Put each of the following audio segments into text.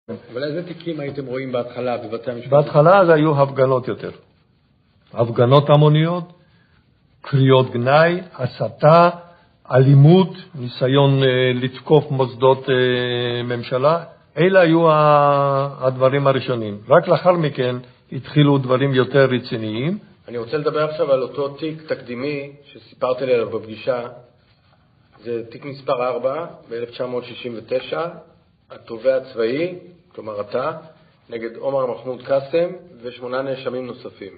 אבל איזה תיקים הייתם רואים בהתחלה בבתי המשפט? בהתחלה זה היו הפגנות יותר. הפגנות המוניות, קריאות גנאי, הסתה, אלימות, ניסיון לתקוף מוסדות ממשלה. אלה היו הדברים הראשונים. רק לאחר מכן התחילו דברים יותר רציניים. אני רוצה לדבר עכשיו על אותו תיק תקדימי שסיפרתי לי עליו בפגישה. זה תיק מספר 4 ב-1969, התובע הצבאי, כלומר אתה, נגד עומר מחמוד קאסם ו8 נאשמים נוספים.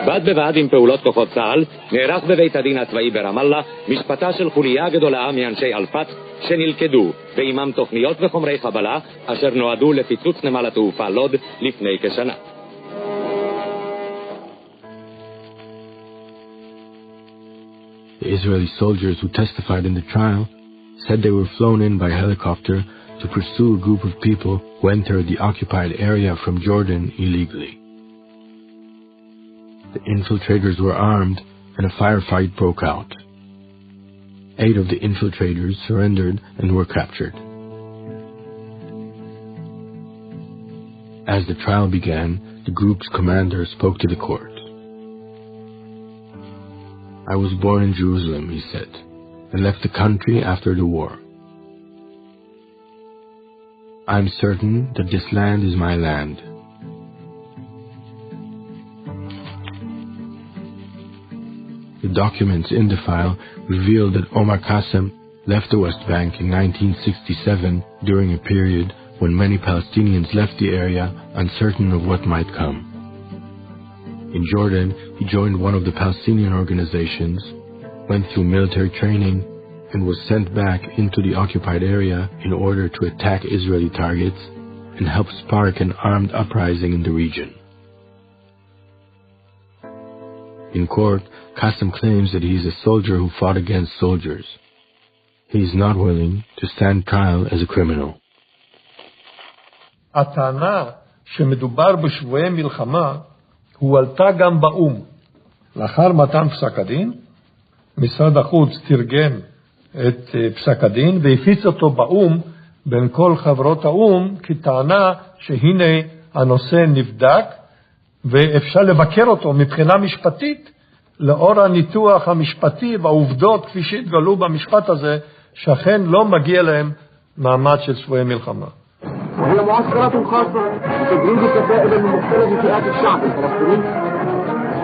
בד בבד עם פעולות כוחות צה"ל, נערך בבית הדין הצבאי ברמאללה משפטה של חוליה גדולה מאנשי אלפת שנלכדו, ועימם תוכניות וחומרי חבלה אשר נועדו לפיצוץ נמל התעופה לוד לפני כשנה. The Israeli soldiers who testified in the trial said they were flown in by helicopter to pursue a group of people who entered the occupied area from Jordan illegally. The infiltrators were armed and a firefight broke out. 8 of the infiltrators surrendered and were captured. As the trial began, the group's commander spoke to the court. I was born in Jerusalem, he said, and left the country after the war. I'm certain that this land is my land. The documents in the file reveal that Omar Qassem left the West Bank in 1967 during a period when many Palestinians left the area uncertain of what might come. In Jordan, he joined one of the Palestinian organizations, went through military training, and was sent back into the occupied area in order to attack Israeli targets and help spark an armed uprising in the region. In court, Qassem claims that he is a soldier who fought against soldiers. He is not willing to stand trial as a criminal. הטענה שמדובר בשבויי מלחמה הועלתה גם באום. לאחר מתן פסק הדין, משרד החוץ תרגם את פסק הדין והפיץ אותו באום בין כל חברות האום כטענה שהנה הנושא נבדק ואפשר לבקר אותו מבחינה משפטית לאור הניתוח המשפטי והעובדות כפי שהתגלו במשפט הזה שאכן לא מגיע להם מעמד של שבויי מלחמה. وهي معسكرات خاصة لتدريب الكتائب من مختلف فئات الشعب الفلسطيني.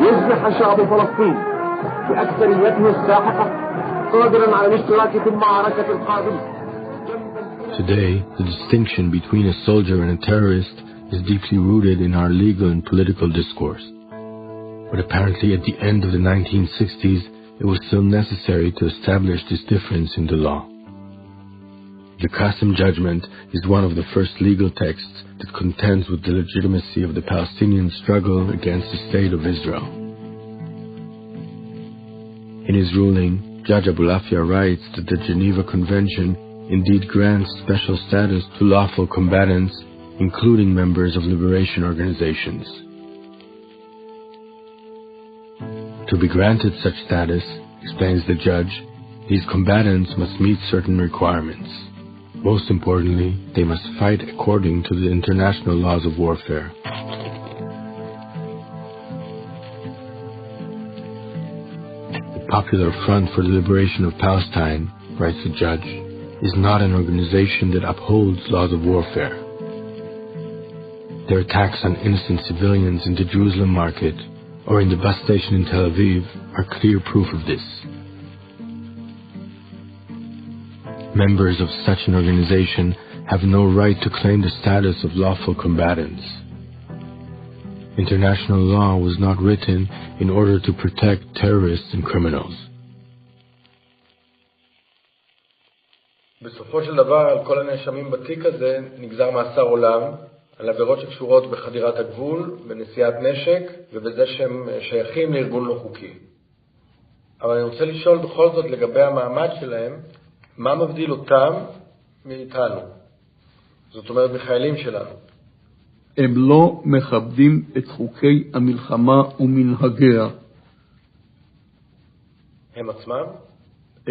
يصبح الشعب الفلسطيني بأكثريته الساحقة قادرا على الاشتراك في المعركة القادمة. Today, the distinction between a soldier and a terrorist is deeply rooted in our legal and political discourse. But apparently at the end of the 1960s, it was still necessary to establish this difference in the law. The Qassem judgment is one of the first legal texts that contends with the legitimacy of the Palestinian struggle against the State of Israel. In his ruling, Judge Abulafia writes that the Geneva Convention indeed grants special status to lawful combatants, including members of liberation organizations. To be granted such status, explains the judge, these combatants must meet certain requirements. Most importantly, they must fight according to the international laws of warfare. The Popular Front for the Liberation of Palestine, writes the judge, is not an organization that upholds laws of warfare. Their attacks on innocent civilians in the Jerusalem market or in the bus station in Tel Aviv are clear proof of this. Members of such an organization have no right to claim the status of lawful combatants. International law was not written in order to protect terrorists and criminals. בסופו של דבר, על כל הנאשמים בתיק הזה נגזר מאסר עולם על עבירות שקשורות בחדירת הגבול, בנשיאת נשק ובזה שהם שייכים לארגון לא חוקי. אבל אני רוצה לשאול בכל זאת לגבי המעמד שלהם, מה מבדיל אותם מאיתנו? זאת אומרת, מחיילים שלנו. הם לא מכבדים את חוקי המלחמה ומנהגיה. הם עצמם?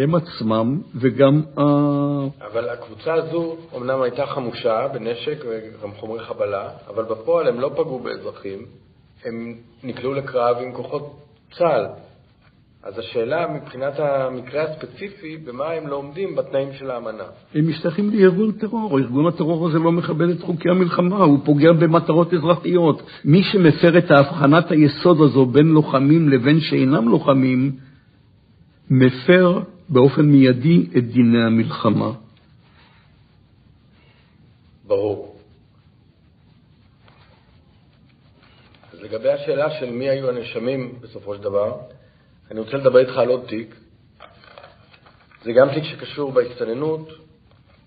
הם עצמם וגם... אבל הקבוצה הזו אמנם הייתה חמושה בנשק וגם חומרי חבלה, אבל בפועל הם לא פגעו באזרחים, הם נקלעו לקרב עם כוחות צה"ל. אז השאלה מבחינת המקרה הספציפי, במה הם לא עומדים בתנאים של האמנה? הם משתייכים לארגון טרור. ארגון הטרור הזה לא מכבד את חוקי המלחמה, הוא פוגע במטרות אזרחיות. מי שמפר את ההבחנת היסוד הזו בין לוחמים לבין שאינם לוחמים, מפר באופן מיידי את דיני המלחמה. ברור. אז לגבי השאלה של מי היו הנאשמים בסופו של דבר, אני רוצה לדבר איתך על עוד תיק. זה גם תיק שקשור בהסתננות,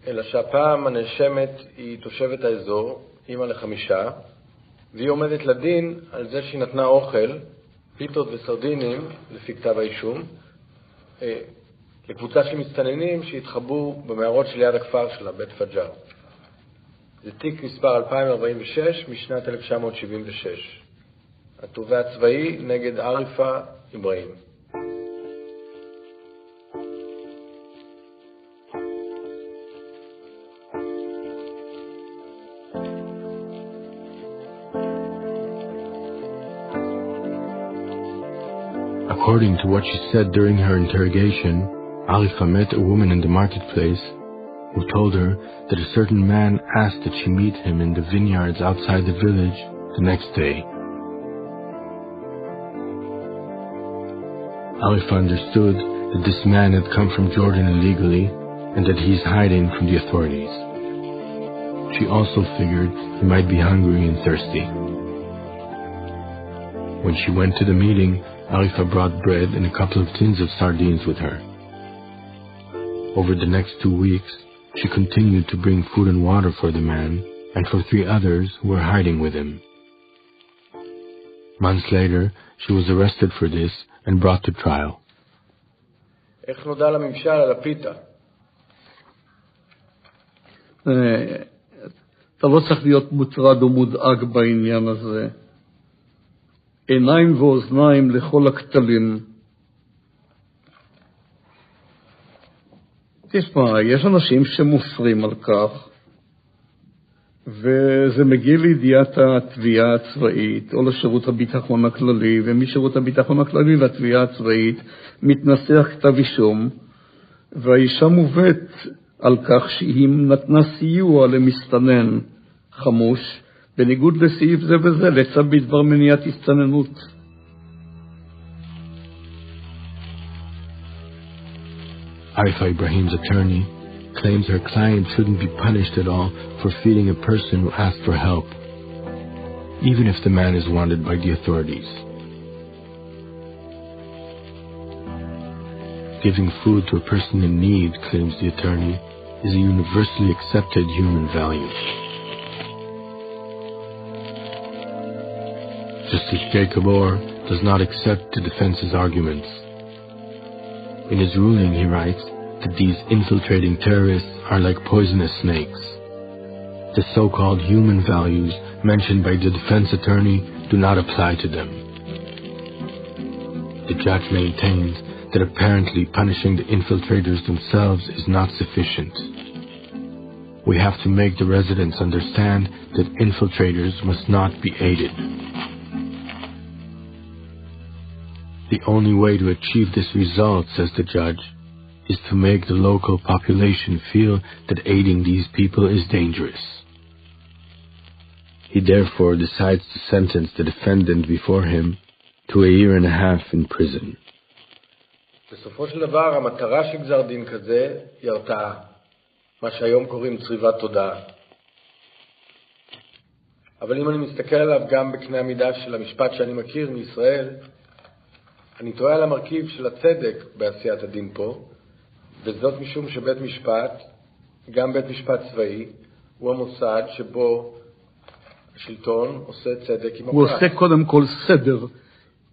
אלא שהפעם הנאשמת היא תושבת האזור, אמא ל5, והיא עומדת לדין על זה שהיא נתנה אוכל, פיתות וסרדינים, לפי כתב האישום, לקבוצה של מסתננים שהתחבאו במערות שליד הכפר שלה, בית פג'ר. זה תיק מספר 2046 משנת 1976. התובע הצבאי נגד עריפה אברהים. According to what she said during her interrogation, Arifa met a woman in the marketplace who told her that a certain man asked that she meet him in the vineyards outside the village the next day. Arifa understood that this man had come from Jordan illegally and that he is hiding from the authorities. She also figured he might be hungry and thirsty. When she went to the meeting, Arifa brought bread and a couple of tins of sardines with her. Over the next 2 weeks, she continued to bring food and water for the man and for 3 others who were hiding with him. Months later, she was arrested for this and brought to trial. איך נודע לממשל על הפיתה? אתה לא צריך להיות מוטרד או מודאג בעניין הזה. עיניים ואוזניים לכל הכתלים. תשמע, יש אנשים שמופרים על כך, וזה מגיע לידיעת התביעה הצבאית, או לשירות הביטחון הכללי, ומשירות הביטחון הכללי לתביעה הצבאית מתנסח כתב אישום, והאישה מובאת על כך שהיא נתנה סיוע למסתנן חמוש, בניגוד לסעיף זה וזה, לצו בדבר מניעת הסתננות. Arifa Ibrahim's attorney claims her client shouldn't be punished at all for feeding a person who asked for help, even if the man is wanted by the authorities. Giving food to a person in need, claims the attorney, is a universally accepted human value. Justice Jacob Orr does not accept the defense's arguments. In his ruling, he writes that these infiltrating terrorists are like poisonous snakes. The so-called human values mentioned by the defense attorney do not apply to them. The judge maintains that apparently punishing the infiltrators themselves is not sufficient. We have to make the residents understand that infiltrators must not be aided. The only way to achieve this result, says the judge, is to make the local population feel that aiding these people is dangerous. He therefore decides to sentence the defendant before him to 1.5 years in prison. בסופו של דבר, המטרה של גזר דין כזה היא הרתעה, מה שהיום קוראים צריבת תודעה. אבל אם אני מסתכל עליו גם בקנה המידה של המשפט שאני מכיר מישראל, אני טועה על המרכיב של הצדק בעשיית הדין פה, וזאת משום שבית משפט, גם בית משפט צבאי, הוא המוסד שבו השלטון עושה צדק עם הפרט. הוא עושה קודם כל סדר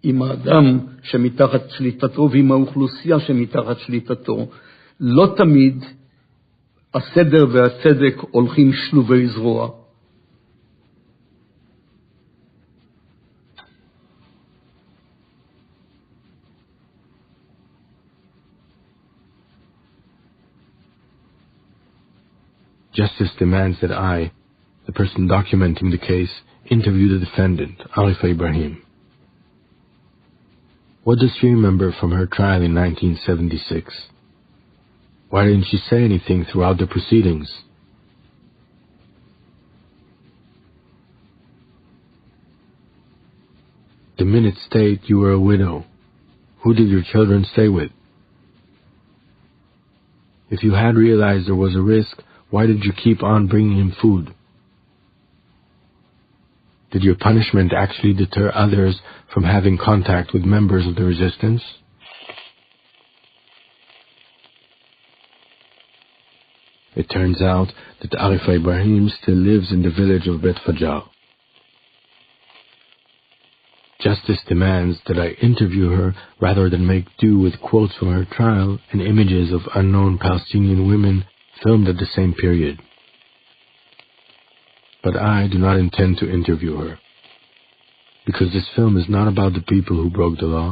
עם האדם שמתחת שליטתו ועם האוכלוסייה שמתחת שליטתו. לא תמיד הסדר והצדק הולכים שלובי זרוע. justice demands that I, the person documenting the case, interview the defendant, Arifa Ibrahim. What does she remember from her trial in 1976? Why didn't she say anything throughout the proceedings? The minutes state you were a widow. Who did your children stay with? If you had realized there was a risk, why did you keep on bringing him food? Did your punishment actually deter others from having contact with members of the resistance? It turns out that Arifa Ibrahim still lives in the village of Bet Fajar. Justice demands that I interview her rather than make do with quotes from her trial and images of unknown Palestinian women filmed at the same period. But I do not intend to interview her, because this film is not about the people who broke the law.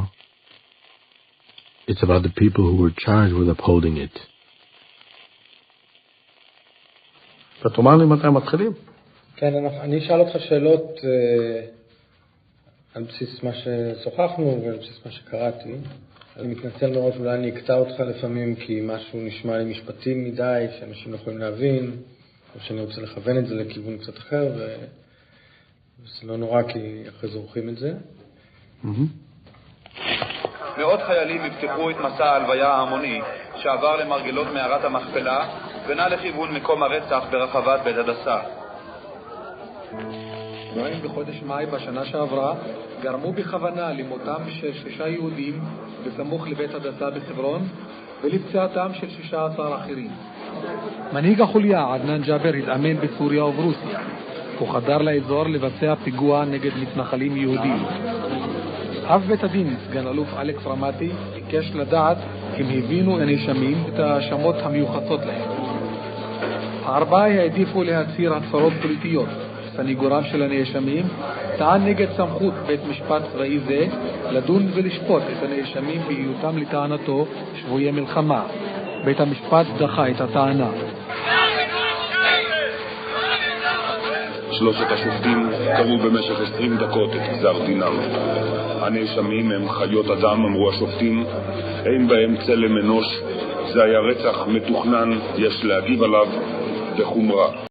It's about the people who were charged with upholding it. ותאמר לי מתי מתחילים? כן, אני אשאל אותך שאלות על בסיס מה ששוחחנו ועל בסיס מה שקראתי. אני מתנצל מראש, אולי אני אקטע אותך לפעמים כי משהו נשמע לי משפטי מדי, שאנשים לא יכולים להבין, או שאני רוצה לכוון את זה לכיוון קצת אחר, וזה לא נורא כי אחרי זה עורכים את זה. מאות חיילים יפתחו את מסע ההלוויה ההמוני שעבר למרגלות מערת המכפלה ונע לכיוון מקום הרצח ברחבת בית הדסה. נועים בחודש מאי בשנה שעברה גרמו בכוונה למותם של 6 יהודים בסמוך לבית הדסה בחברון ולפציעתם של 16 אחרים. מנהיג החוליה עדנאן ג'אבר התאמן בסוריה וברוסיה. הוא חדר לאזור לבצע פיגוע נגד מתנחלים יהודים. אב בית הדין, סגן אלוף אלכס רמתי, ביקש לדעת אם הבינו הנאשמים את ההאשמות המיוחסות להם. הארבעה העדיפו להצהיר הצהרות פוליטיות. סניגוריו של הנאשמים טען נגד סמכות בית משפט צבאי זה לדון ולשפוט את הנאשמים בהיותם לטענתו שבויי מלחמה. בית המשפט דחה את הטענה. שלושת השופטים קראו במשך 20 דקות את גזר דינם. הנאשמים הם חיות אדם, אמרו השופטים, אין בהם צלם אנוש, זה היה רצח מתוכנן, יש להגיב עליו בחומרה.